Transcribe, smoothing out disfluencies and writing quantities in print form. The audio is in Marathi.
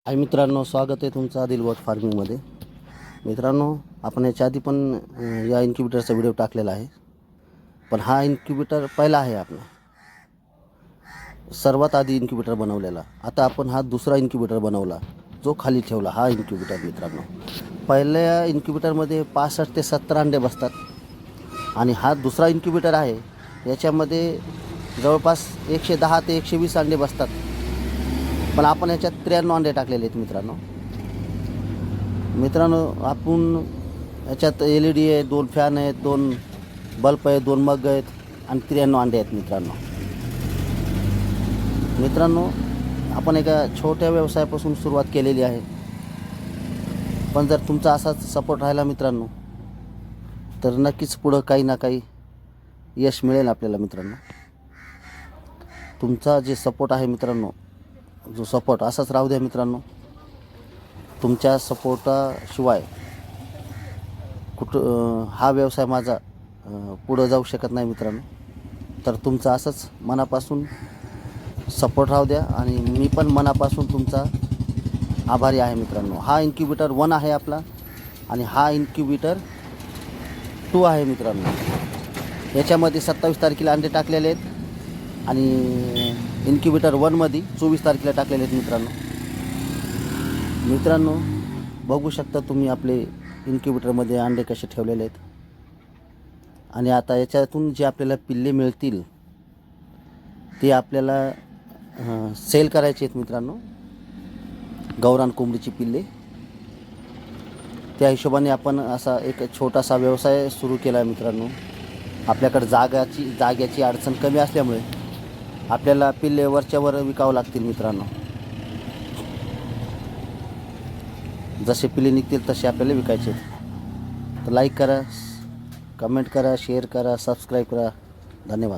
हाय मित्रांनो, स्वागत आहे तुमचं आदिल गोट फार्मिंगमध्ये. मित्रांनो, आपण याच्या आधी पण या इन्क्युबेटरचा व्हिडिओ टाकलेला आहे, पण हा इन्क्युबेटर पहिला आहे आपला, सर्वात आधी इन्क्युबेटर बनवलेला. आता आपण हा दुसरा इन्क्युबेटर बनवला, जो खाली ठेवला हा इन्क्युबेटर. मित्रांनो, पहिल्या इन्क्युबेटरमध्ये 65 ते 70 अंडे बसतात आणि हा दुसरा इन्क्युबेटर आहे, याच्यामध्ये जवळपास 110 ते 120 अंडे बसतात. पण आपण याच्यात 93 अंडे टाकलेले आहेत. मित्रांनो, आपण याच्यात LED आहे, 2 फॅन आहेत, 2 बल्ब आहेत, 2 मग आहेत आणि 93 अंडे आहेत. मित्रांनो, आपण एका छोट्या व्यवसायापासून सुरुवात केलेली आहे, पण जर तुमचा असाच सपोर्ट राहिला मित्रांनो, तर नक्कीच पुढं काही ना काही यश मिळेल आपल्याला. मित्रांनो, तुमचा जे सपोर्ट आहे मित्रांनो, जो सपोर्ट असाच राहू द्या. मित्रांनो, तुमच्या सपोर्टाशिवाय हा व्यवसाय माझा पुढं जाऊ शकत नाही. मित्रांनो, तर तुमचा असंच मनापासून सपोर्ट राहू द्या आणि मी पण मनापासून तुमचा आभारी आहे. मित्रांनो, हा इन्क्युबेटर 1 आहे आपला आणि हा इन्क्युबेटर 2 आहे. मित्रांनो, याच्यामध्ये 27 तारखेला अंडे टाकलेले आहेत आणि इन्क्युबेटर 1मध्ये 24 तारखेला टाकलेले आहेत. मित्रांनो, बघू शकता तुम्ही आपले इन्क्युबेटरमध्ये अंडे कसे ठेवलेले आहेत. आणि आता याच्यातून जे आपल्याला पिल्ले मिळतील ते आपल्याला सेल करायचे आहेत. मित्रांनो, गावरान कोंबडीची पिल्ले, त्या हिशोबाने आपण असा एक छोटासा व्यवसाय सुरू केला आहे. मित्रांनो, आपल्याकडे जाग्याची अडचण कमी असल्यामुळे आपल्याला पिल्ले वरच्यावर विकावं लागतील. मित्रांनो, जसे पिल्ले निघतील तसे आपल्याला विकायचे आहेत. तर लाईक करा, कमेंट करा, शेअर करा, सबस्क्राईब करा. धन्यवाद.